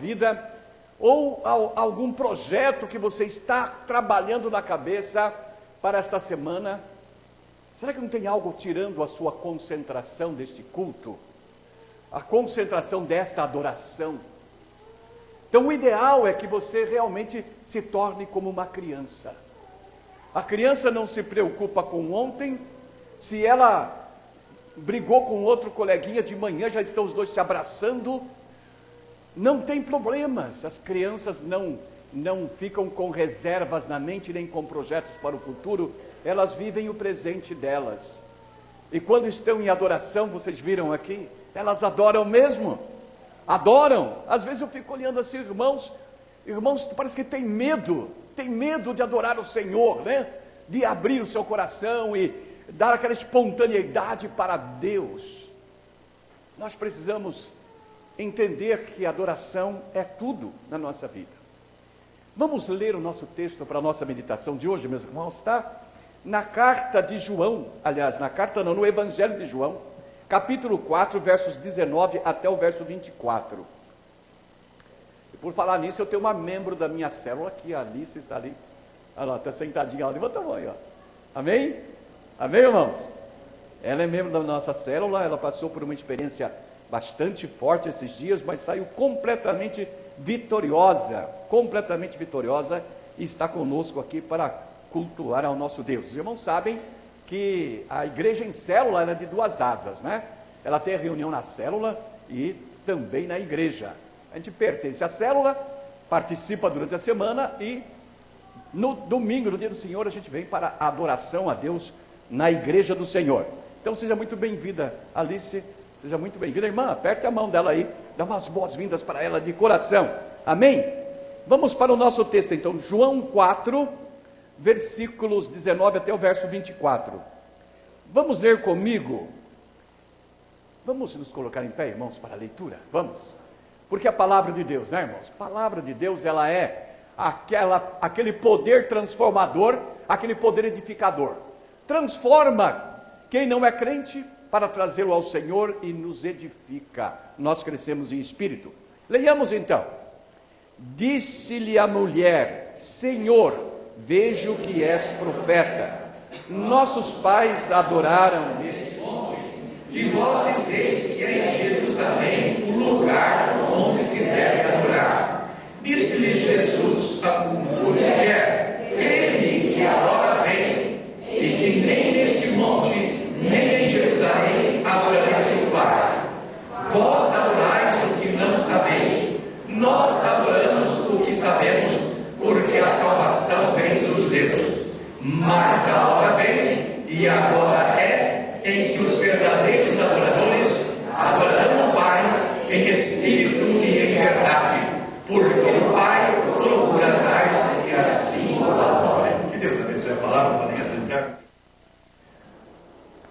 vida, ou algum projeto que você está trabalhando na cabeça para esta semana? Será que não tem algo tirando a sua concentração deste culto? A concentração desta adoração? Então o ideal é que você realmente se torne como uma criança. A criança não se preocupa com ontem. Se ela brigou com outro coleguinha de manhã, já estão os dois se abraçando, não tem problemas. As crianças não ficam com reservas na mente, nem com projetos para o futuro. Elas vivem o presente delas. E quando estão em adoração, vocês viram aqui, elas adoram mesmo. Adoram. Às vezes eu fico olhando assim, irmãos parece que tem medo de adorar o Senhor, né? De abrir o seu coração e dar aquela espontaneidade para Deus. Nós precisamos entender que a adoração é tudo na nossa vida. Vamos ler o nosso texto para a nossa meditação de hoje, meus irmãos, tá? Na carta de João, aliás, no Evangelho de João, capítulo 4, versos 19 até o verso 24. E por falar nisso, eu tenho uma membro da minha célula aqui, a Alice está ali. Olha lá, está sentadinha lá, levanta a mão aí, ó. Amém? Amém, irmãos? Ela é membro da nossa célula, ela passou por uma experiência bastante forte esses dias, mas saiu completamente vitoriosa, e está conosco aqui para cultuar ao nosso Deus. Os irmãos sabem que a igreja em célula ela é de duas asas, né? Ela tem reunião na célula e também na igreja. A gente pertence à célula, participa durante a semana e no domingo, no dia do Senhor, a gente vem para a adoração a Deus na igreja do Senhor. Então seja muito bem-vinda, Alice, seja muito bem-vinda, irmã, aperte a mão dela aí, dá umas boas-vindas para ela de coração, amém? Vamos para o nosso texto então, João 4, versículos 19 até o verso 24, vamos ler comigo, vamos nos colocar em pé, irmãos, para a leitura, vamos, porque a palavra de Deus, né, irmãos, a palavra de Deus, ela é aquele poder transformador, aquele poder edificador, transforma quem não é crente para trazê-lo ao Senhor e nos edifica, nós crescemos em espírito. Leiamos então. Disse-lhe a mulher: Senhor, vejo que és profeta. Nossos pais adoraram neste monte, e vós dizeis que é em Jerusalém o lugar onde se deve adorar. Disse-lhe Jesus à mulher: crê-me que a hora vem, e que nem neste monte, nem em Jerusalém adorareis o Pai. Vós adorais o que não sabeis, nós adoramos o que sabemos, porque a salvação vem dos judeus. Mas a hora vem, e agora é, em que os verdadeiros adoradores adorarão o Pai em espírito e em verdade, porque o Pai procura tais que assim o adorem. Que Deus abençoe a palavra, podem assentar.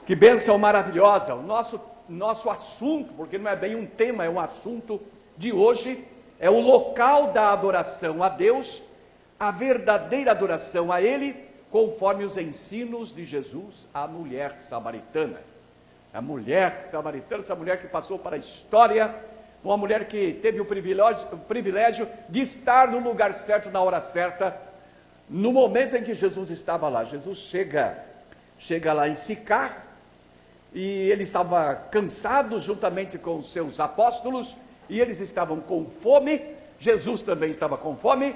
Que bênção maravilhosa. O nosso assunto, porque não é bem um tema, é um assunto de hoje, é o local da adoração a Deus, a verdadeira adoração a Ele, conforme os ensinos de Jesus à mulher samaritana. A mulher samaritana, essa mulher que passou para a história, uma mulher que teve o privilégio de estar no lugar certo, na hora certa, no momento em que Jesus estava lá. Jesus chega lá em Sicar, e ele estava cansado juntamente com os seus apóstolos, e eles estavam com fome, Jesus também estava com fome,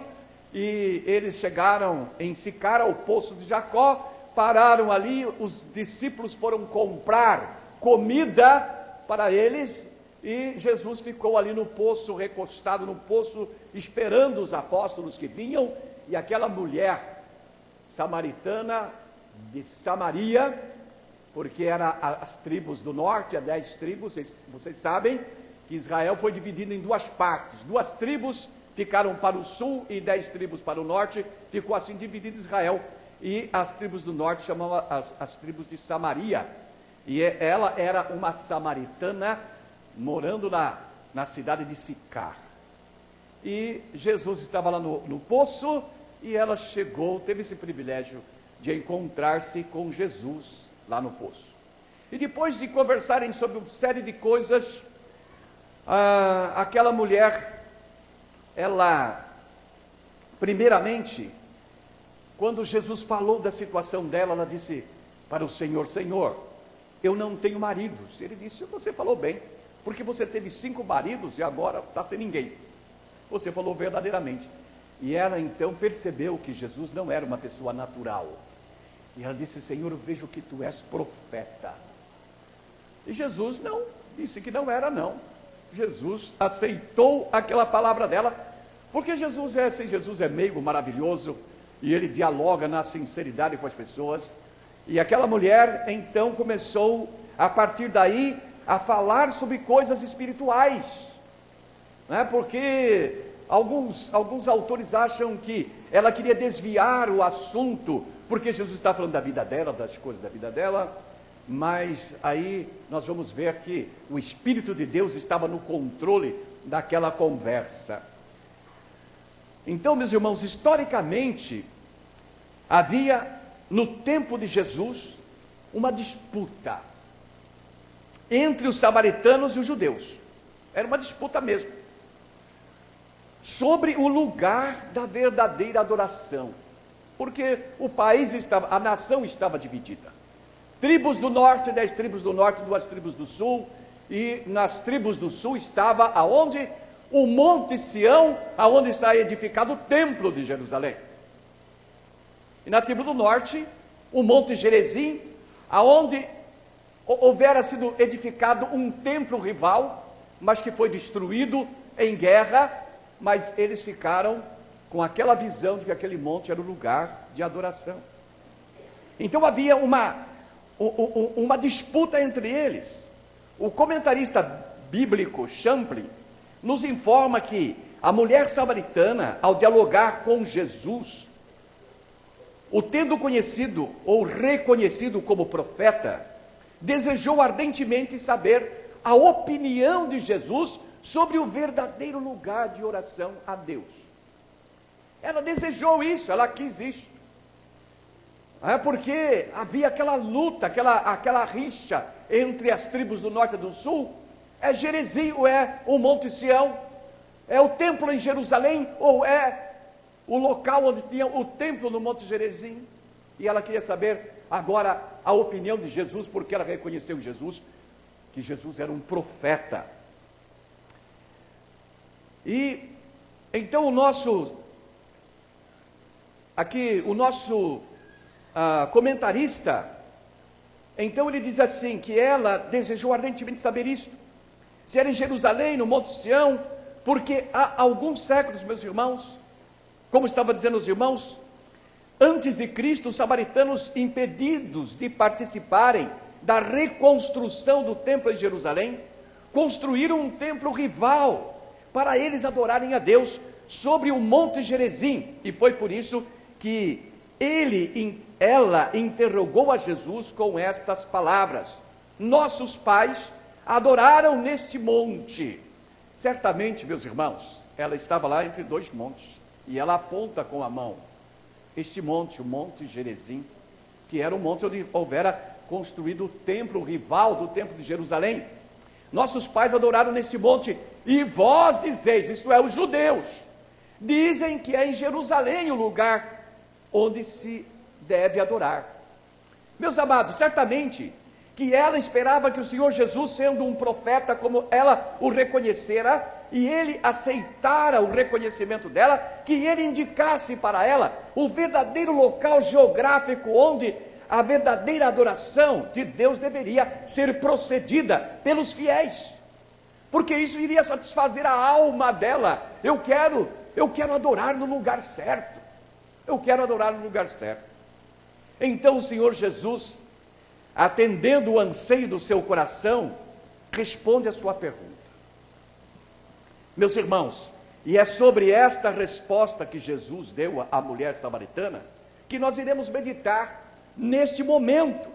e eles chegaram em Sicar, ao poço de Jacó, pararam ali, os discípulos foram comprar comida para eles, e Jesus ficou ali no poço, recostado no poço, esperando os apóstolos que vinham, e aquela mulher samaritana de Samaria, porque eram as tribos do norte, 10 tribos, vocês sabem que Israel foi dividido em duas partes, 2 tribos ficaram para o sul e 10 tribos para o norte, ficou assim dividido Israel, e as tribos do norte chamavam as tribos de Samaria, e ela era uma samaritana, morando na cidade de Sicar, e Jesus estava lá no poço, e ela chegou, teve esse privilégio de encontrar-se com Jesus lá no poço, e depois de conversarem sobre uma série de coisas, aquela mulher ela, primeiramente, quando Jesus falou da situação dela, ela disse para o Senhor: Senhor, eu não tenho maridos. Ele disse: você falou bem, porque você teve 5 maridos e agora está sem ninguém. Você falou verdadeiramente. E ela então percebeu que Jesus não era uma pessoa natural. E ela disse: Senhor, eu vejo que tu és profeta. E Jesus não disse que não era, não. Jesus aceitou aquela palavra dela, porque Jesus é meigo, maravilhoso, e ele dialoga na sinceridade com as pessoas. E aquela mulher então começou, a partir daí, a falar sobre coisas espirituais, né? Porque alguns autores acham que ela queria desviar o assunto, porque Jesus está falando da vida dela, das coisas da vida dela. Mas aí nós vamos ver que o Espírito de Deus estava no controle daquela conversa. Então, meus irmãos, historicamente, havia no tempo de Jesus uma disputa entre os samaritanos e os judeus. Era uma disputa mesmo, sobre o lugar da verdadeira adoração, porque o país estava, a nação estava dividida. Tribos do norte, 10 tribos do norte, 2 tribos do sul, e nas tribos do sul estava aonde? O Monte Sião, aonde está edificado o templo de Jerusalém. E na tribo do norte, o Monte Gerizim, aonde houvera sido edificado um templo rival, mas que foi destruído em guerra, mas eles ficaram com aquela visão de que aquele monte era o lugar de adoração. Então havia uma disputa entre eles. O comentarista bíblico Champlin nos informa que a mulher samaritana, ao dialogar com Jesus, o tendo conhecido ou reconhecido como profeta, desejou ardentemente saber a opinião de Jesus sobre o verdadeiro lugar de oração a Deus. Ela desejou isso, ela quis isso. Porque havia aquela luta, aquela rixa entre as tribos do norte e do sul. É Gerizim ou é o Monte Sião? É o templo em Jerusalém ou é o local onde tinha o templo no Monte Gerizim? E ela queria saber agora a opinião de Jesus, porque ela reconheceu Jesus, que Jesus era um profeta. E então o nosso comentarista, então ele diz assim, que ela desejou ardentemente saber isso, se era em Jerusalém, no Monte Sião, porque há alguns séculos, meus irmãos, como estava dizendo os irmãos, antes de Cristo, os samaritanos, impedidos de participarem da reconstrução do templo em Jerusalém, construíram um templo rival para eles adorarem a Deus sobre o Monte Gerizim, e foi por isso que ela interrogou a Jesus com estas palavras: nossos pais adoraram neste monte. Certamente, meus irmãos, ela estava lá entre 2 montes, e ela aponta com a mão este monte, o Monte Gerizim, que era o monte onde houvera construído o templo rival do templo de Jerusalém. Nossos pais adoraram neste monte, e vós dizeis, isto é, os judeus, dizem que é em Jerusalém o lugar onde se deve adorar. Meus amados, certamente que ela esperava que o Senhor Jesus, sendo um profeta como ela o reconhecera, e ele aceitara o reconhecimento dela, que ele indicasse para ela o verdadeiro local geográfico onde a verdadeira adoração de Deus deveria ser procedida pelos fiéis, porque isso iria satisfazer a alma dela. Eu quero adorar no lugar certo. Eu quero adorar no lugar certo. Então o Senhor Jesus, atendendo o anseio do seu coração, responde a sua pergunta. Meus irmãos, e é sobre esta resposta que Jesus deu à mulher samaritana que nós iremos meditar neste momento,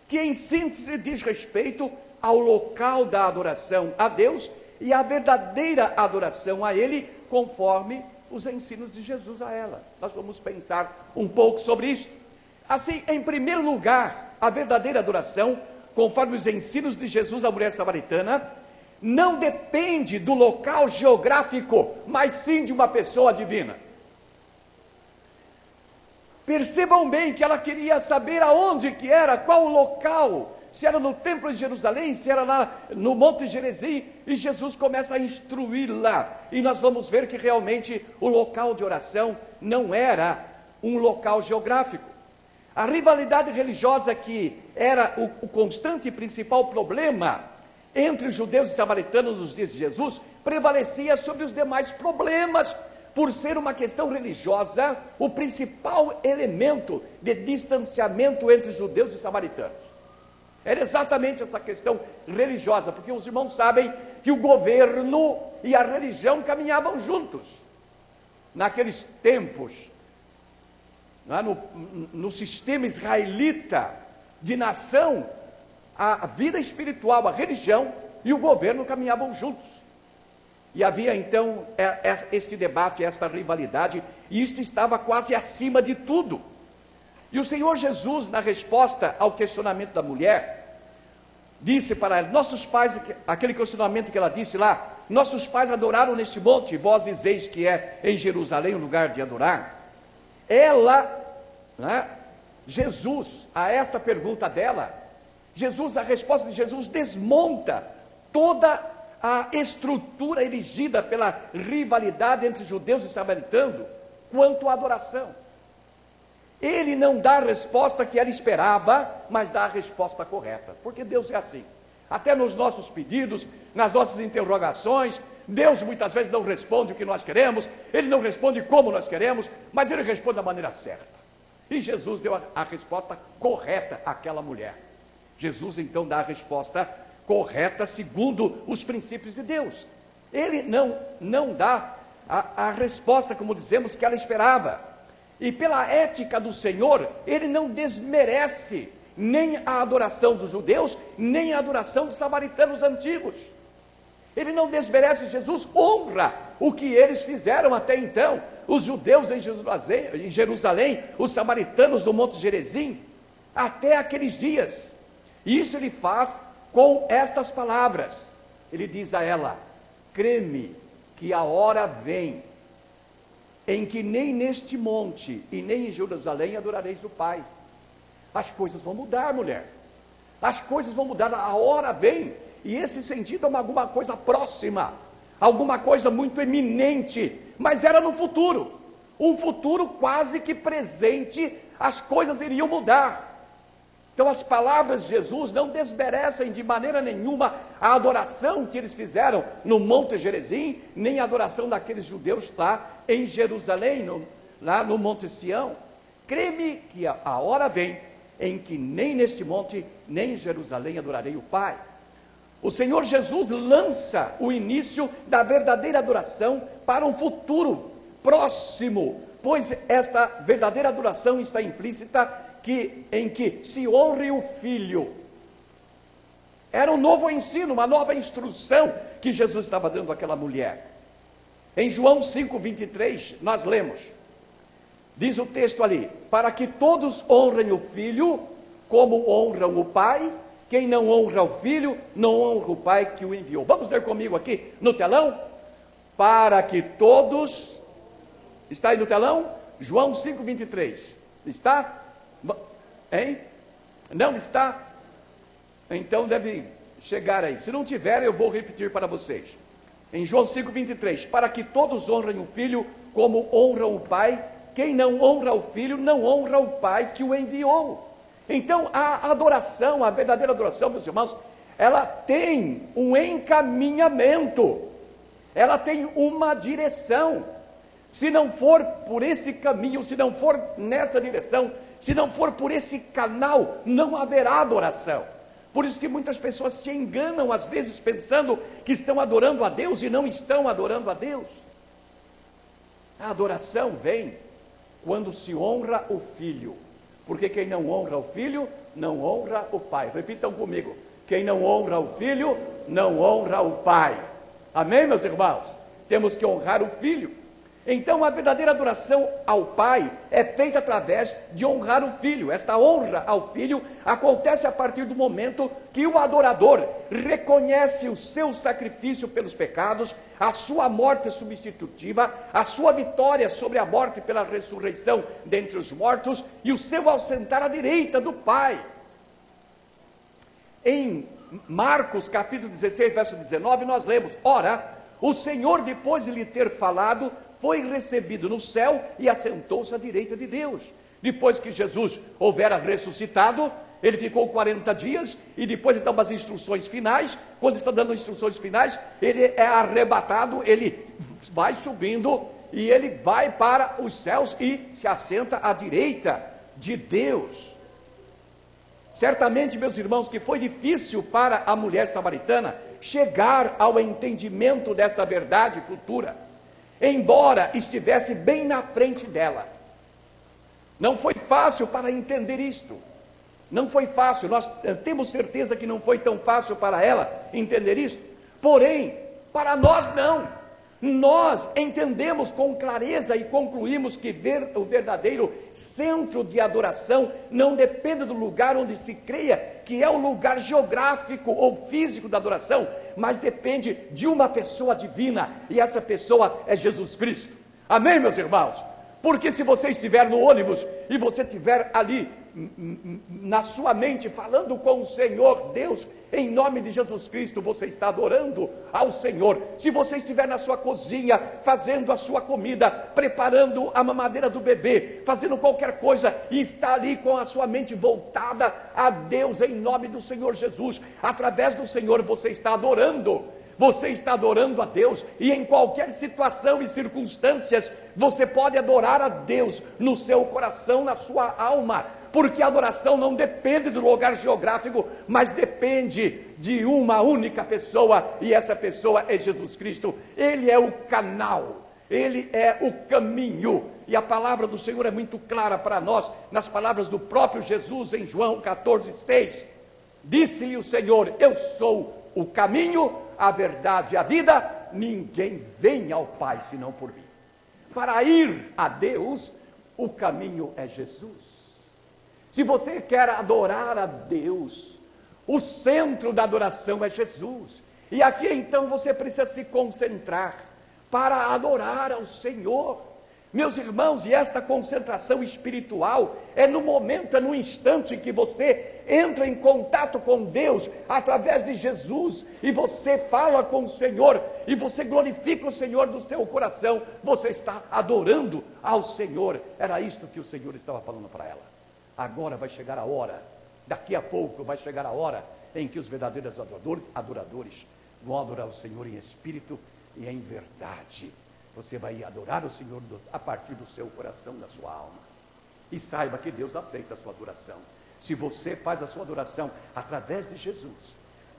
que em síntese diz respeito ao local da adoração a Deus e a verdadeira adoração a Ele, conforme os ensinos de Jesus a ela. Nós vamos pensar um pouco sobre isso. Assim, em primeiro lugar, a verdadeira adoração, conforme os ensinos de Jesus à mulher samaritana, não depende do local geográfico, mas sim de uma pessoa divina. Percebam bem que ela queria saber aonde que era, qual o local, se era no templo de Jerusalém, se era lá no Monte Gerizim, e Jesus começa a instruí-la, e nós vamos ver que realmente o local de oração não era um local geográfico. A rivalidade religiosa, que era o constante e principal problema entre os judeus e samaritanos nos dias de Jesus, prevalecia sobre os demais problemas, por ser uma questão religiosa, o principal elemento de distanciamento entre os judeus e samaritanos. Era exatamente essa questão religiosa, porque os irmãos sabem que o governo e a religião caminhavam juntos. Naqueles tempos, no sistema israelita de nação, a vida espiritual, a religião e o governo caminhavam juntos. E havia então esse debate, esta rivalidade, e isto estava quase acima de tudo. E o Senhor Jesus, na resposta ao questionamento da mulher, disse para ela, nossos pais, aquele questionamento que ela disse lá, nossos pais adoraram neste monte, vós dizeis que é em Jerusalém o lugar de adorar. Jesus, a esta pergunta dela, a resposta de Jesus desmonta toda a estrutura erigida pela rivalidade entre judeus e samaritanos quanto à adoração. Ele não dá a resposta que ela esperava, mas dá a resposta correta, porque Deus é assim. Até nos nossos pedidos, nas nossas interrogações, Deus muitas vezes não responde o que nós queremos, Ele não responde como nós queremos, mas Ele responde da maneira certa. E Jesus deu a resposta correta àquela mulher. Jesus então dá a resposta correta segundo os princípios de Deus. Ele não dá a resposta, como dizemos, que ela esperava. E pela ética do Senhor, Ele não desmerece nem a adoração dos judeus, nem a adoração dos samaritanos antigos. Ele não desmerece, Jesus honra o que eles fizeram até então. Os judeus em Jerusalém, os samaritanos do Monte Gerizim, até aqueles dias. E isso Ele faz com estas palavras. Ele diz a ela, crê-me que a hora vem em que nem neste monte e nem em Jerusalém adorareis o Pai. As coisas vão mudar, mulher. As coisas vão mudar, a hora vem. E esse sentido é alguma coisa próxima, alguma coisa muito eminente, mas era no futuro. Um futuro quase que presente, as coisas iriam mudar. Então as palavras de Jesus não desmerecem de maneira nenhuma a adoração que eles fizeram no Monte Gerizim, nem a adoração daqueles judeus lá em Jerusalém, lá no Monte Sião. Crê-me que a hora vem em que nem neste monte, nem em Jerusalém adorarei o Pai. O Senhor Jesus lança o início da verdadeira adoração para um futuro próximo, pois esta verdadeira adoração está implícita em que se honre o Filho. Era um novo ensino, uma nova instrução que Jesus estava dando àquela mulher. Em João 5:23, nós lemos, diz o texto ali, para que todos honrem o Filho, como honram o Pai. Quem não honra o Filho, não honra o Pai que o enviou. Vamos ler comigo aqui no telão? Para que todos... Está aí no telão? João 5:23. Está? Hein? Não está? Então deve chegar aí. Se não tiver, eu vou repetir para vocês. Em João 5:23, para que todos honrem o Filho como honram o Pai. Quem não honra o Filho, não honra o Pai que o enviou. Então a adoração, a verdadeira adoração, meus irmãos, ela tem um encaminhamento, ela tem uma direção. Se não for por esse caminho, se não for nessa direção, se não for por esse canal, não haverá adoração. Por isso que muitas pessoas se enganam às vezes pensando que estão adorando a Deus e não estão adorando a Deus. A adoração vem quando se honra o Filho, porque quem não honra o Filho, não honra o Pai. Repitam comigo, quem não honra o Filho, não honra o Pai. Amém, meus irmãos? Temos que honrar o Filho. Então a verdadeira adoração ao Pai é feita através de honrar o Filho. Esta honra ao Filho acontece a partir do momento que o adorador reconhece o seu sacrifício pelos pecados, a sua morte substitutiva, a sua vitória sobre a morte pela ressurreição dentre os mortos e o seu assentar à direita do Pai. Em Marcos capítulo 16, verso 19, nós lemos: ora, o Senhor, depois de lhe ter falado, foi recebido no céu e assentou-se à direita de Deus. Depois que Jesus houvera ressuscitado, ele ficou 40 dias, e depois então das instruções finais, quando está dando instruções finais, ele é arrebatado, ele vai subindo, e ele vai para os céus e se assenta à direita de Deus. Certamente, meus irmãos, que foi difícil para a mulher samaritana chegar ao entendimento desta verdade futura, embora estivesse bem na frente dela. Não foi fácil para entender isto. Não foi fácil, nós temos certeza que não foi tão fácil para ela entender isto. Porém, para nós não. Nós entendemos com clareza e concluímos que o verdadeiro centro de adoração não depende do lugar onde se creia que é o lugar geográfico ou físico da adoração, mas depende de uma pessoa divina, e essa pessoa é Jesus Cristo. Amém, meus irmãos? Porque se você estiver no ônibus e você estiver ali na sua mente falando com o Senhor Deus, em nome de Jesus Cristo, você está adorando ao Senhor. Se você estiver na sua cozinha fazendo a sua comida, preparando a mamadeira do bebê, fazendo qualquer coisa, e está ali com a sua mente voltada a Deus, em nome do Senhor Jesus, através do Senhor você está adorando. Você está adorando a Deus, e em qualquer situação e circunstâncias, você pode adorar a Deus no seu coração, na sua alma, porque a adoração não depende do lugar geográfico, mas depende de uma única pessoa, e essa pessoa é Jesus Cristo. Ele é o canal, Ele é o caminho, e a palavra do Senhor é muito clara para nós, nas palavras do próprio Jesus em João 14:6, disse-lhe o Senhor: eu sou o caminho, a verdade e a vida, ninguém vem ao Pai senão por mim. Para ir a Deus, o caminho é Jesus. Se você quer adorar a Deus, o centro da adoração é Jesus. E aqui então você precisa se concentrar para adorar ao Senhor. Meus irmãos, e esta concentração espiritual é no momento, é no instante que você entra em contato com Deus através de Jesus, e você fala com o Senhor, e você glorifica o Senhor do seu coração, você está adorando ao Senhor. Era isto que o Senhor estava falando para ela. Agora vai chegar a hora, daqui a pouco vai chegar a hora em que os verdadeiros adoradores vão adorar o Senhor em espírito e em verdade. Você vai adorar o Senhor a partir do seu coração, da sua alma. E saiba que Deus aceita a sua adoração. Se você faz a sua adoração através de Jesus,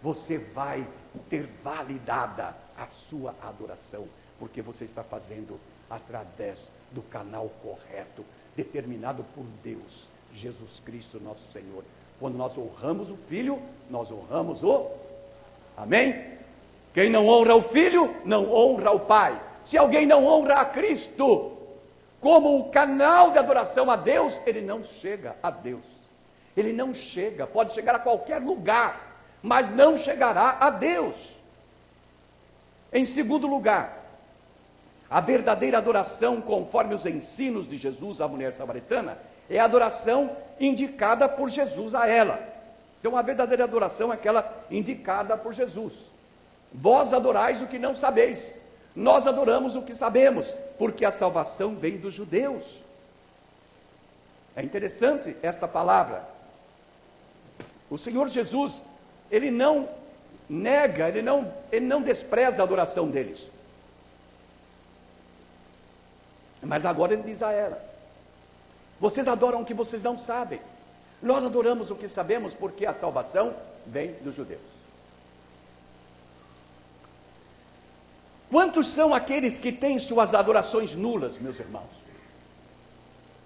você vai ter validada a sua adoração, porque você está fazendo através do canal correto, determinado por Deus, Jesus Cristo nosso Senhor. Quando nós honramos o Filho, nós honramos o... Amém? Quem não honra o Filho, não honra o Pai. Se alguém não honra a Cristo como o canal de adoração a Deus, ele não chega a Deus. Ele não chega, pode chegar a qualquer lugar, mas não chegará a Deus. Em segundo lugar, a verdadeira adoração, conforme os ensinos de Jesus à mulher samaritana, é a adoração indicada por Jesus a ela. Então a verdadeira adoração é aquela indicada por Jesus. Vós adorais o que não sabeis. Nós adoramos o que sabemos, porque a salvação vem dos judeus. É interessante esta palavra. O Senhor Jesus, Ele não nega, Ele não despreza a adoração deles. Mas agora Ele diz a ela: vocês adoram o que vocês não sabem. Nós adoramos o que sabemos, porque a salvação vem dos judeus. Quantos são aqueles que têm suas adorações nulas, meus irmãos?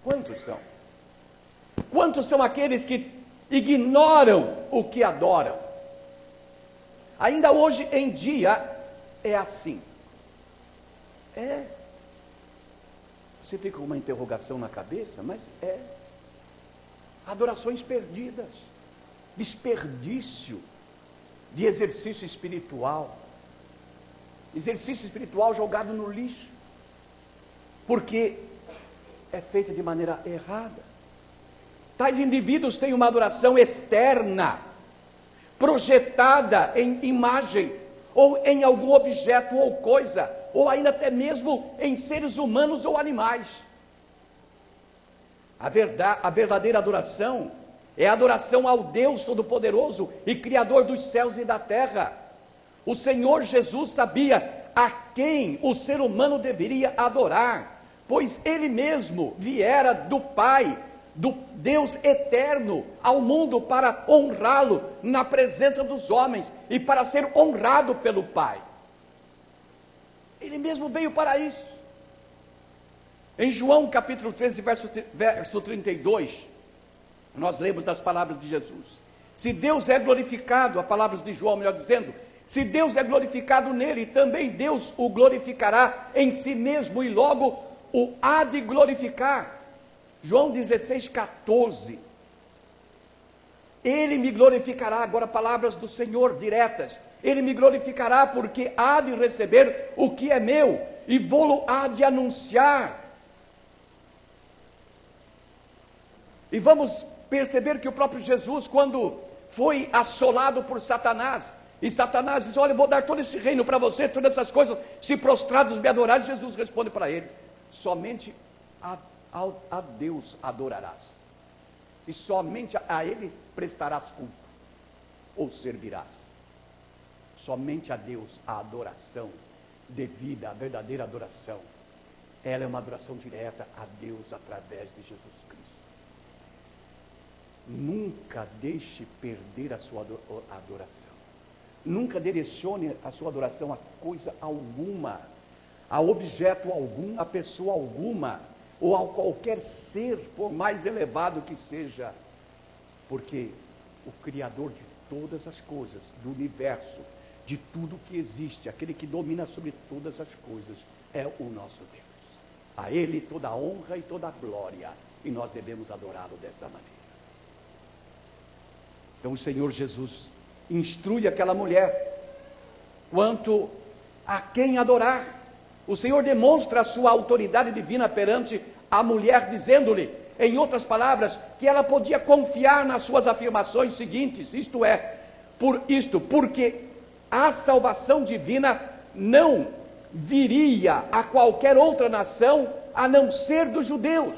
Quantos são? Quantos são aqueles que ignoram o que adoram? Ainda hoje em dia é assim. Você fica com uma interrogação na cabeça, mas é adorações perdidas, desperdício de exercício espiritual jogado no lixo, porque é feita de maneira errada. Tais indivíduos têm uma adoração externa, projetada em imagem, ou em algum objeto ou coisa, ou ainda até mesmo em seres humanos ou animais. A verdadeira adoração é a adoração ao Deus Todo-Poderoso e Criador dos céus e da terra. O Senhor Jesus sabia a quem o ser humano deveria adorar, pois Ele mesmo viera do Pai, do Deus eterno, ao mundo para honrá-lo na presença dos homens e para ser honrado pelo Pai. Ele mesmo veio para isso. Em João capítulo 13, verso 32, nós lemos das palavras de Jesus: se Deus é glorificado, a palavras de João, melhor dizendo, se Deus é glorificado nele, também Deus o glorificará em si mesmo e logo o há de glorificar. João 16,14. Ele me glorificará, agora palavras do Senhor diretas, Ele me glorificará porque há de receber o que é meu e vou-lo há de anunciar. E vamos perceber que o próprio Jesus, quando foi assolado por Satanás, e Satanás diz: olha, eu vou dar todo esse reino para você, todas essas coisas, se prostrados me adorares, Jesus responde para eles: somente a Deus adorarás, e somente a Ele prestarás culto, ou servirás. Somente a Deus a adoração devida, a verdadeira adoração, ela é uma adoração direta a Deus através de Jesus Cristo. Nunca deixe perder a sua adoração, nunca direcione a sua adoração a coisa alguma, a objeto algum, a pessoa alguma, ou a qualquer ser, por mais elevado que seja, porque o Criador de todas as coisas, do universo, de tudo que existe, aquele que domina sobre todas as coisas, é o nosso Deus. A Ele toda a honra e toda a glória, e nós devemos adorá-lo desta maneira. Então o Senhor Jesus instrui aquela mulher quanto a quem adorar. O Senhor demonstra a sua autoridade divina perante a mulher, dizendo-lhe, em outras palavras, que ela podia confiar nas suas afirmações seguintes, isto é, porque a salvação divina não viria a qualquer outra nação a não ser dos judeus.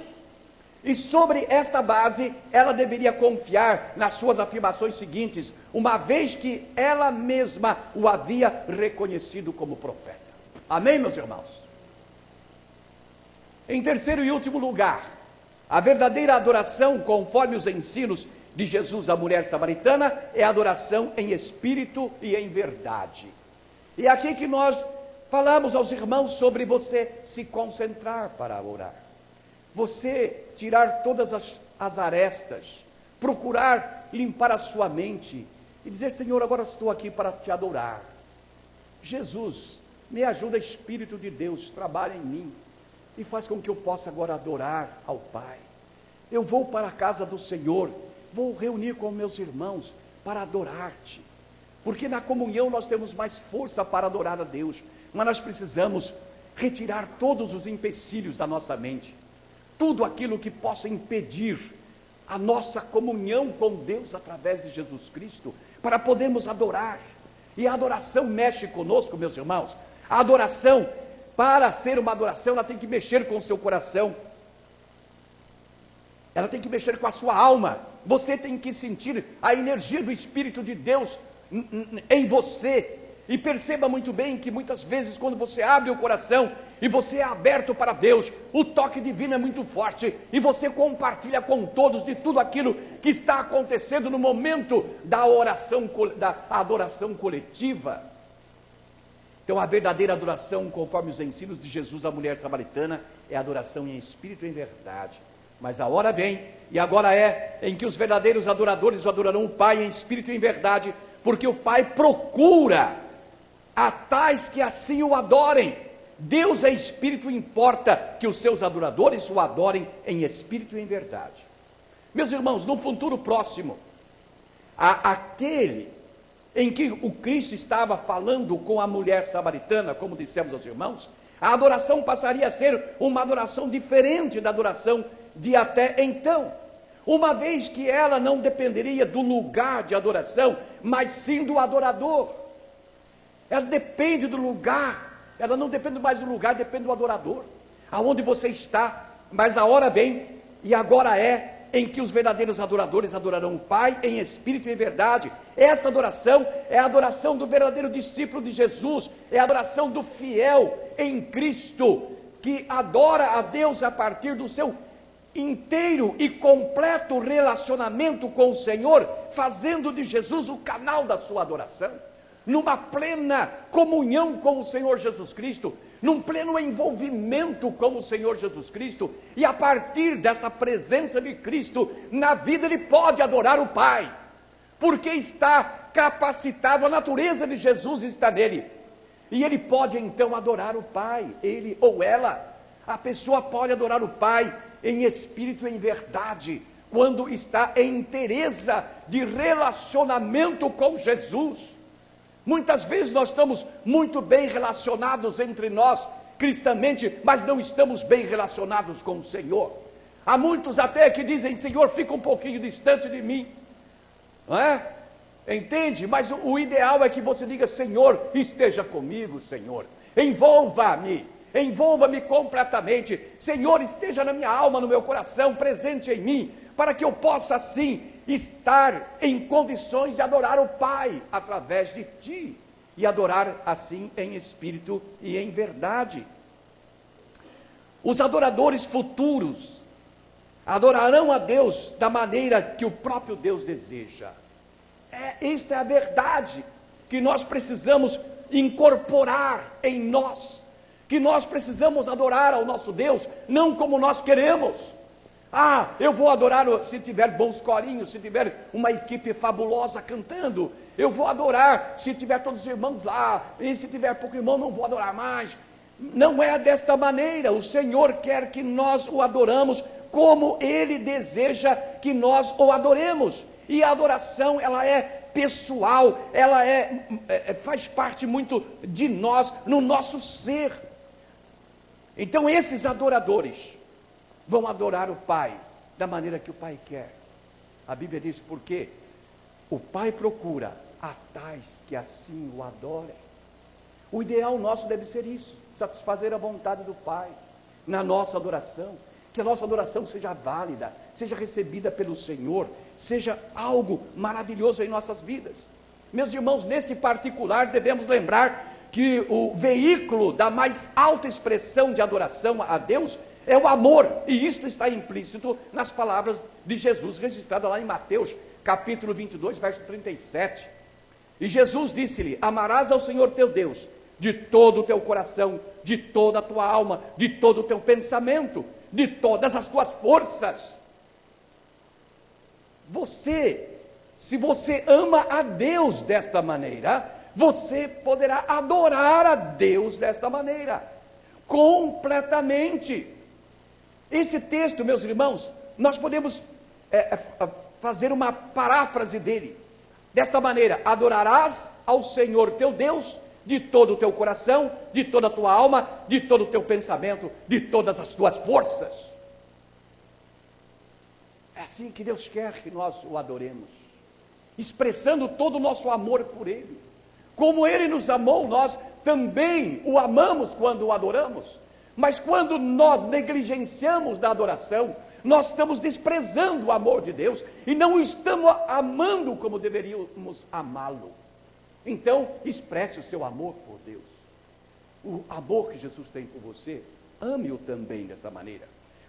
E sobre esta base, ela deveria confiar nas suas afirmações seguintes, uma vez que ela mesma o havia reconhecido como profeta. Amém, meus irmãos? Em terceiro e último lugar, a verdadeira adoração, conforme os ensinos de Jesus à mulher samaritana, é a adoração em espírito e em verdade. E é aqui que nós falamos aos irmãos sobre você se concentrar para orar, você tirar todas as arestas, procurar limpar a sua mente e dizer: Senhor, agora estou aqui para te adorar. Jesus, me ajuda, Espírito de Deus, trabalha em mim e faz com que eu possa agora adorar ao Pai. Eu vou para a casa do Senhor, vou reunir com meus irmãos para adorar-te, porque na comunhão nós temos mais força para adorar a Deus, mas nós precisamos retirar todos os empecilhos da nossa mente, tudo aquilo que possa impedir a nossa comunhão com Deus através de Jesus Cristo, para podermos adorar. E a adoração mexe conosco, meus irmãos. A adoração, para ser uma adoração, ela tem que mexer com o seu coração, ela tem que mexer com a sua alma. Você tem que sentir a energia do Espírito de Deus em você. E perceba muito bem que muitas vezes, quando você abre o coração e você é aberto para Deus, o toque divino é muito forte e você compartilha com todos de tudo aquilo que está acontecendo no momento da oração, da adoração coletiva. Então a verdadeira adoração, conforme os ensinos de Jesus à mulher samaritana, é a adoração em espírito e em verdade. Mas a hora vem, e agora é, em que os verdadeiros adoradores adorarão o Pai em espírito e em verdade, porque o Pai procura a tais que assim o adorem. Deus é espírito, importa que os seus adoradores o adorem em espírito e em verdade. Meus irmãos, no futuro próximo, aquele em que o Cristo estava falando com a mulher samaritana, como dissemos aos irmãos, a adoração passaria a ser uma adoração diferente da adoração de até então, uma vez que ela não dependeria do lugar de adoração, mas sim do adorador. Ela depende do lugar, ela não depende mais do lugar, depende do adorador, aonde você está. Mas a hora vem, e agora é, em que os verdadeiros adoradores adorarão o Pai em espírito e em verdade. Esta adoração é a adoração do verdadeiro discípulo de Jesus, é a adoração do fiel em Cristo, que adora a Deus a partir do seu inteiro e completo relacionamento com o Senhor, fazendo de Jesus o canal da sua adoração, numa plena comunhão com o Senhor Jesus Cristo, num pleno envolvimento com o Senhor Jesus Cristo, e a partir desta presença de Cristo na vida, ele pode adorar o Pai, porque está capacitado, a natureza de Jesus está nele, e ele pode então adorar o Pai, ele ou ela, a pessoa pode adorar o Pai em espírito e em verdade, quando está em inteireza de relacionamento com Jesus. Muitas vezes nós estamos muito bem relacionados entre nós, cristamente, mas não estamos bem relacionados com o Senhor. Há muitos até que dizem: Senhor, fica um pouquinho distante de mim, não é? Entende? Mas o ideal é que você diga: Senhor, esteja comigo, Senhor, envolva-me completamente, Senhor, esteja na minha alma, no meu coração, presente em mim, para que eu possa assim estar em condições de adorar o Pai através de ti, e adorar assim em espírito e em verdade. Os adoradores futuros adorarão a Deus da maneira que o próprio Deus deseja. Esta é a verdade que nós precisamos incorporar em nós, que nós precisamos adorar ao nosso Deus, não como nós queremos. Eu vou adorar se tiver bons corinhos, se tiver uma equipe fabulosa cantando, eu vou adorar se tiver todos os irmãos lá, e se tiver pouco irmão não vou adorar mais. Não é desta maneira. O Senhor quer que nós o adoramos como Ele deseja que nós o adoremos, e a adoração, ela é pessoal, ela faz parte muito de nós, no nosso ser. Então esses adoradores vão adorar o Pai da maneira que o Pai quer. A Bíblia diz: porque o Pai procura a tais que assim o adorem. O ideal nosso deve ser isso, satisfazer a vontade do Pai na nossa adoração, que a nossa adoração seja válida, seja recebida pelo Senhor, seja algo maravilhoso em nossas vidas. Meus irmãos, neste particular devemos lembrar que o veículo da mais alta expressão de adoração a Deus é o amor, e isto está implícito nas palavras de Jesus, registradas lá em Mateus, capítulo 22, verso 37. E Jesus disse-lhe: amarás ao Senhor teu Deus de todo o teu coração, de toda a tua alma, de todo o teu pensamento, de todas as tuas forças. Se você ama a Deus desta maneira, você poderá adorar a Deus desta maneira, completamente. Esse texto, meus irmãos, nós podemos fazer uma paráfrase dele, desta maneira: adorarás ao Senhor teu Deus de todo o teu coração, de toda a tua alma, de todo o teu pensamento, de todas as tuas forças. É assim que Deus quer que nós o adoremos, expressando todo o nosso amor por Ele. Como Ele nos amou, nós também o amamos quando o adoramos. Mas quando nós negligenciamos da adoração, nós estamos desprezando o amor de Deus e não estamos amando como deveríamos amá-lo. Então, expresse o seu amor por Deus. O amor que Jesus tem por você, ame-o também dessa maneira.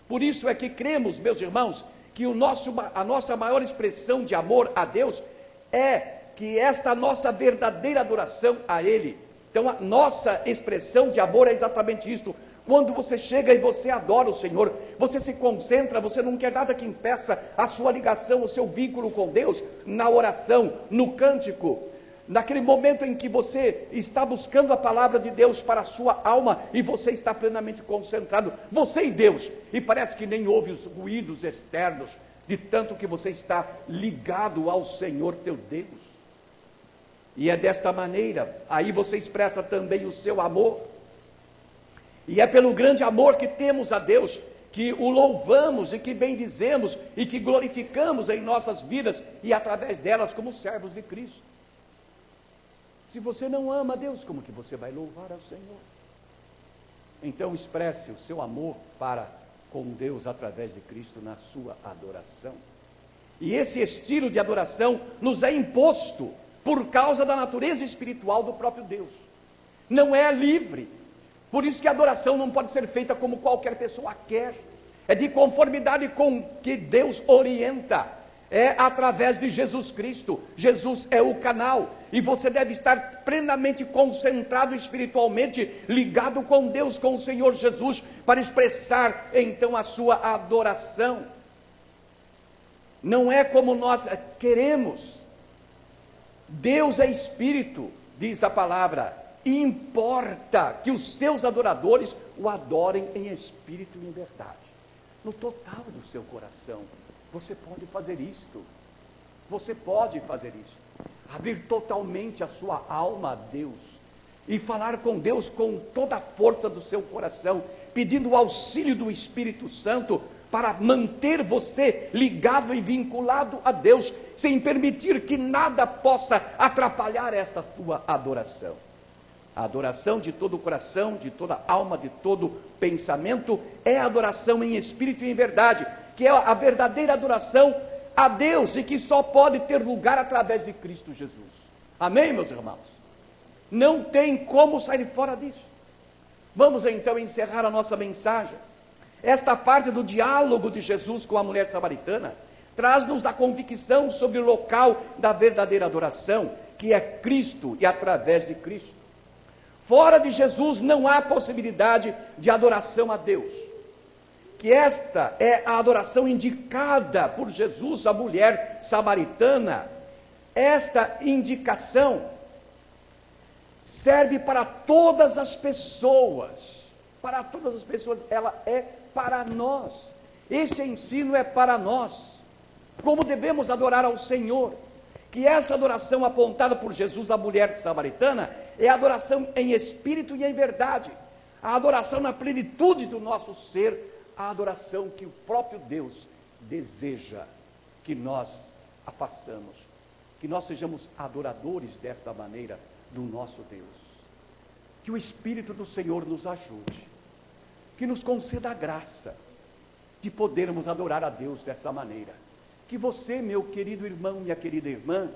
Por isso é que cremos, meus irmãos, que a nossa maior expressão de amor a Deus é que esta nossa verdadeira adoração a Ele. Então a nossa expressão de amor é exatamente isto. Quando você chega e você adora o Senhor, você se concentra, você não quer nada que impeça a sua ligação, o seu vínculo com Deus, na oração, no cântico. naquele momento em que você está buscando a palavra de Deus para a sua alma e você está plenamente concentrado, você e Deus, e parece que nem ouve os ruídos externos, de tanto que você está ligado ao Senhor teu Deus. E é desta maneira, aí você expressa também o seu amor, e é pelo grande amor que temos a Deus, que o louvamos e que bendizemos e que glorificamos em nossas vidas e através delas como servos de Cristo. Se você não ama a Deus, como que você vai louvar ao Senhor? Então expresse o seu amor para com Deus através de Cristo na sua adoração. E esse estilo de adoração nos é imposto por causa da natureza espiritual do próprio Deus. Não é livre. Por isso que a adoração não pode ser feita como qualquer pessoa quer. É de conformidade com que Deus orienta. É através de Jesus Cristo. Jesus é o canal. E você deve estar plenamente concentrado espiritualmente, ligado com Deus, com o Senhor Jesus, para expressar então a sua adoração. Não é como nós queremos. Deus é espírito, diz a palavra. E importa que os seus adoradores o adorem em espírito e em verdade, no total do seu coração. Você pode fazer isto, você pode fazer isso, abrir totalmente a sua alma a Deus, e falar com Deus com toda a força do seu coração, pedindo o auxílio do Espírito Santo, para manter você ligado e vinculado a Deus, sem permitir que nada possa atrapalhar esta tua adoração. A adoração de todo o coração, de toda a alma, de todo pensamento, é a adoração em espírito e em verdade, que é a verdadeira adoração a Deus, e que só pode ter lugar através de Cristo Jesus. Amém, meus irmãos? Não tem como sair fora disso. Vamos então encerrar a nossa mensagem. Esta parte do diálogo de Jesus com a mulher samaritana traz-nos a convicção sobre o local da verdadeira adoração, que é Cristo e através de Cristo. Fora de Jesus não há possibilidade de adoração a Deus. Que esta é a adoração indicada por Jesus à mulher samaritana. Esta indicação serve para todas as pessoas. Para todas as pessoas, ela é para nós. Este ensino é para nós. Como devemos adorar ao Senhor? Que essa adoração apontada por Jesus à mulher samaritana é a adoração em espírito e em verdade, a adoração na plenitude do nosso ser, a adoração que o próprio Deus deseja que nós a façamos, que nós sejamos adoradores desta maneira do nosso Deus. Que o Espírito do Senhor nos ajude, que nos conceda a graça de podermos adorar a Deus desta maneira. Que você, meu querido irmão, minha querida irmã,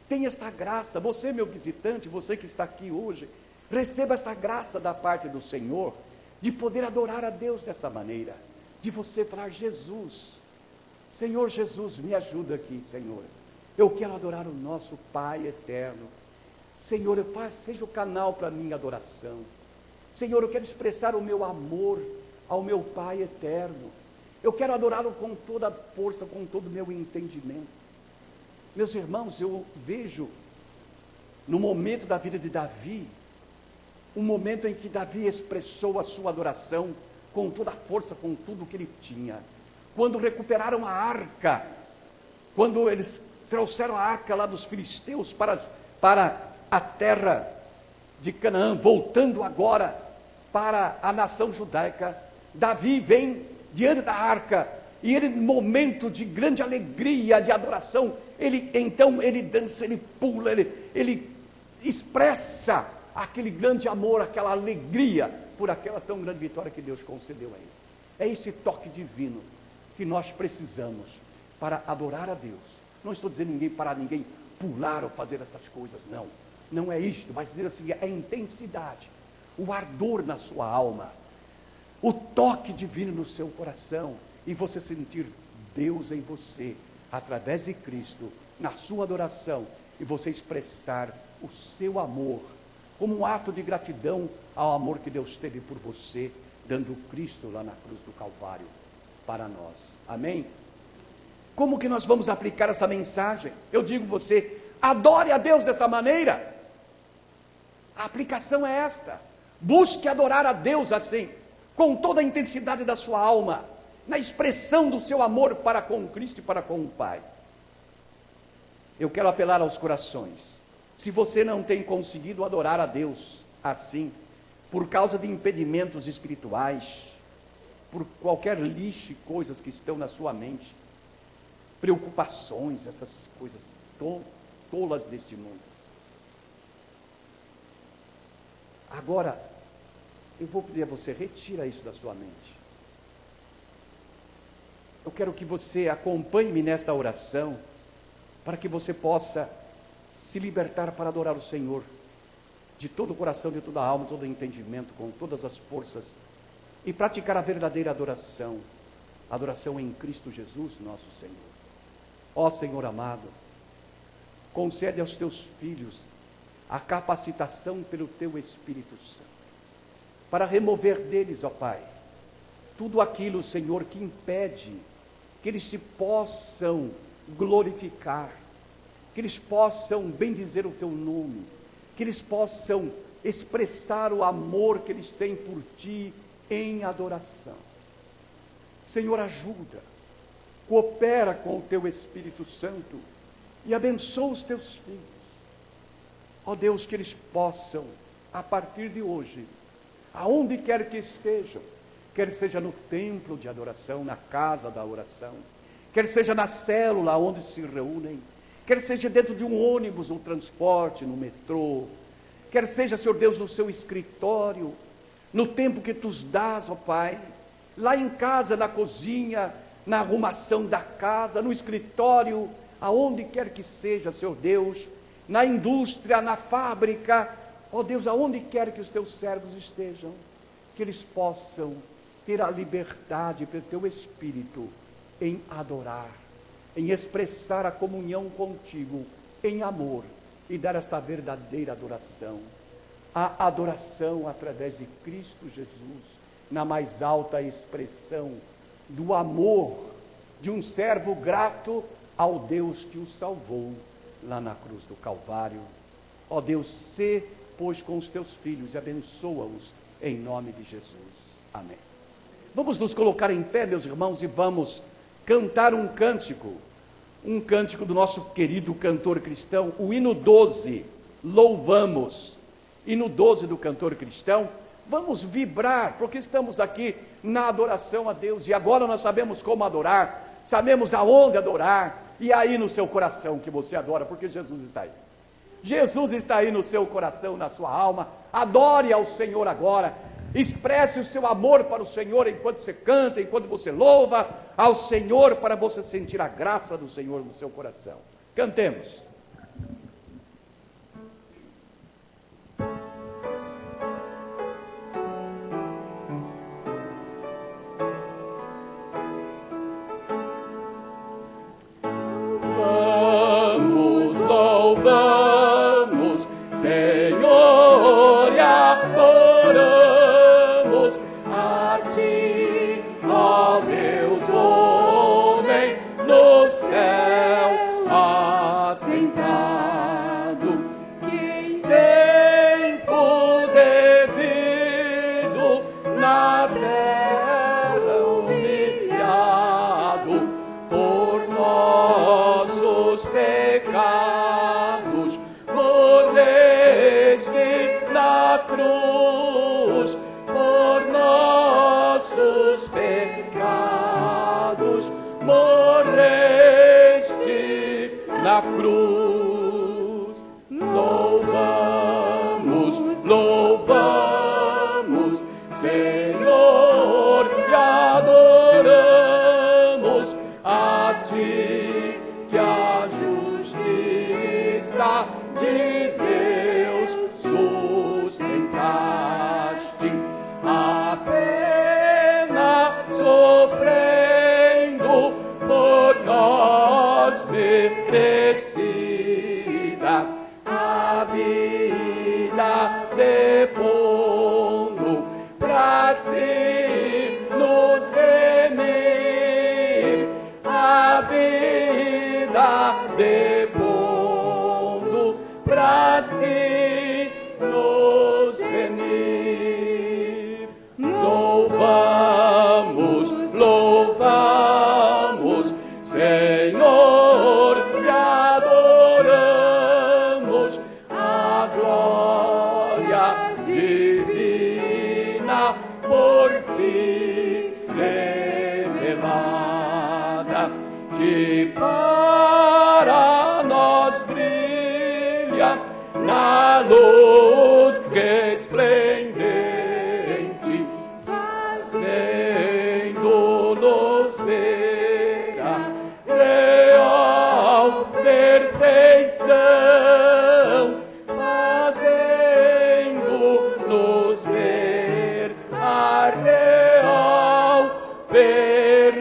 tenha esta graça. Você, meu visitante, você que está aqui hoje, receba esta graça da parte do Senhor, de poder adorar a Deus dessa maneira, de você falar: Jesus, Senhor Jesus, me ajuda aqui, Senhor. Eu quero adorar o nosso Pai eterno. Senhor, seja o canal para a minha adoração. Senhor, eu quero expressar o meu amor ao meu Pai eterno. Eu quero adorá-lo com toda a força, com todo o meu entendimento. Meus irmãos, eu vejo no momento da vida de Davi, um momento em que Davi expressou a sua adoração com toda a força, com tudo que ele tinha. Quando recuperaram a arca, quando eles trouxeram a arca lá dos filisteus para a terra de Canaã, voltando agora para a nação judaica, Davi vem diante da arca, e ele, no momento de grande alegria, de adoração, ele dança, ele pula, ele expressa aquele grande amor, aquela alegria, por aquela tão grande vitória que Deus concedeu a ele. É esse toque divino que nós precisamos para adorar a Deus. Não estou dizendo para ninguém pular ou fazer essas coisas, não. Não é isto, mas dizer assim, é a intensidade, o ardor na sua alma, o toque divino no seu coração, e você sentir Deus em você, através de Cristo, na sua adoração, e você expressar o seu amor, como um ato de gratidão ao amor que Deus teve por você, dando Cristo lá na cruz do Calvário, para nós. Amém? Como que nós vamos aplicar essa mensagem? Eu digo você, Adore a Deus dessa maneira. A aplicação é esta: busque adorar a Deus assim, com toda a intensidade da sua alma, na expressão do seu amor para com Cristo e para com o Pai. Eu quero apelar aos corações. Se você não tem conseguido adorar a Deus assim, por causa de impedimentos espirituais, por qualquer lixo e coisas que estão na sua mente, preocupações, essas coisas tolas deste mundo. Agora, eu vou pedir a você, retira isso da sua mente. Eu quero que você acompanhe-me nesta oração, para que você possa se libertar para adorar o Senhor, de todo o coração, de toda a alma, de todo o entendimento, com todas as forças, e praticar a verdadeira adoração, adoração em Cristo Jesus, nosso Senhor. Ó Senhor amado, concede aos teus filhos a capacitação pelo teu Espírito Santo, para remover deles, ó Pai, tudo aquilo, Senhor, que impede que eles se possam glorificar, que eles possam bendizer o teu nome, que eles possam expressar o amor que eles têm por ti em adoração. Senhor, ajuda, coopera com o teu Espírito Santo e abençoa os teus filhos. Ó Deus, que eles possam, a partir de hoje, aonde quer que estejam, quer seja no templo de adoração, na casa da oração, quer seja na célula onde se reúnem, quer seja dentro de um ônibus, no transporte, no metrô, quer seja, Senhor Deus, no seu escritório, no tempo que tu os dás, ó Pai, lá em casa, na cozinha, na arrumação da casa, no escritório, aonde quer que seja, Senhor Deus, na indústria, na fábrica, ó Deus, aonde quer que os teus servos estejam, que eles possam ter a liberdade pelo teu Espírito em adorar, em expressar a comunhão contigo em amor e dar esta verdadeira adoração, a adoração através de Cristo Jesus, na mais alta expressão do amor de um servo grato ao Deus que o salvou lá na cruz do Calvário. Ó Deus, sê, pois, com os teus filhos e abençoa-os em nome de Jesus. Amém. Vamos nos colocar em pé, meus irmãos, e vamos cantar um cântico do nosso querido cantor cristão, o hino 12, Louvamos. Hino 12 do cantor cristão. Vamos vibrar, porque estamos aqui na adoração a Deus, e agora nós sabemos como adorar, sabemos aonde adorar, e aí no seu coração que você adora, porque Jesus está aí. Jesus está aí no seu coração, na sua alma. Adore ao Senhor agora, expresse o seu amor para o Senhor enquanto você canta, enquanto você louva ao Senhor, para você sentir a graça do Senhor no seu coração. Cantemos. Louvamos, Senhor, e adoramos a ti, ó Deus, homem no céu assentado, que em tempo devido na terra humilhado por nossos pecados, morreste na cruz, por nossos pecados, morreste na cruz. Louvamos, louvamos, Senhor, e adoramos a ti, que a justiça de Deus sustentaste, a pena sofrendo por nós merecida, a vida depondo pra si nos remir, a vida depondo estrelada que para nós brilha na luz resplendente, fazendo-nos ver a real perfeição, fazendo-nos ver a real perfeição.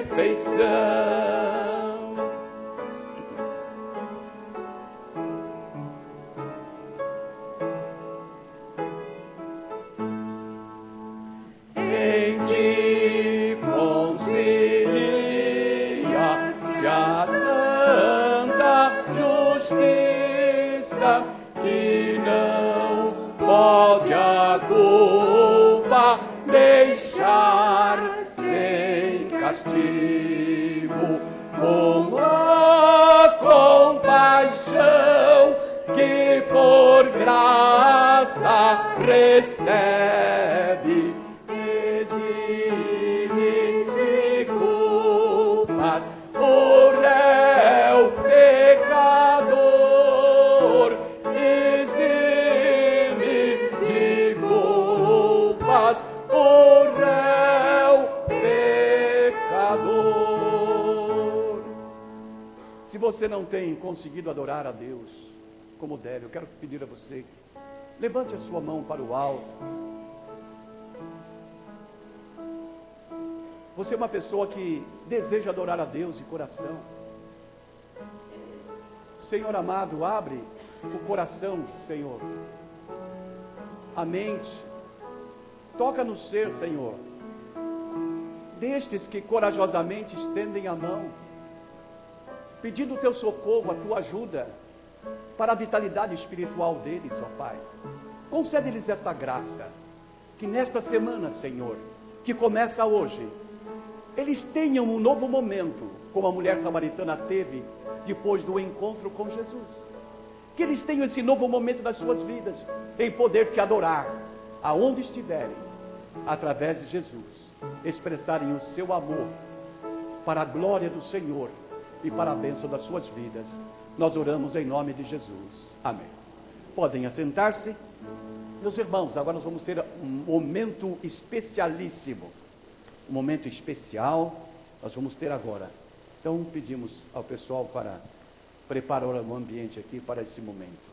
Em ti concilia-se a santa justiça, que não pode a culpa deixar sem castigo, com a compaixão que por graça recebe, exime de culpas o réu pecador, exime de culpas o réu pecador. Se você não tem conseguido adorar a Deus como deve, eu quero pedir a você, levante a sua mão para o alto. Você é uma pessoa que deseja adorar a Deus de coração. Senhor amado, abre o coração, Senhor, a mente, toca no ser, Senhor, destes que corajosamente estendem a mão, pedindo o teu socorro, a tua ajuda, para a vitalidade espiritual deles, ó Pai. Concede-lhes esta graça, que nesta semana, Senhor, que começa hoje, eles tenham um novo momento, como a mulher samaritana teve depois do encontro com Jesus. Que eles tenham esse novo momento das suas vidas, em poder te adorar, aonde estiverem, através de Jesus, expressarem o seu amor, para a glória do Senhor e para a bênção das suas vidas. Nós oramos em nome de Jesus. Amém. Podem assentar-se. Meus irmãos, agora nós vamos ter um momento especialíssimo. Um momento especial nós vamos ter agora. Então pedimos ao pessoal para preparar o ambiente aqui para esse momento.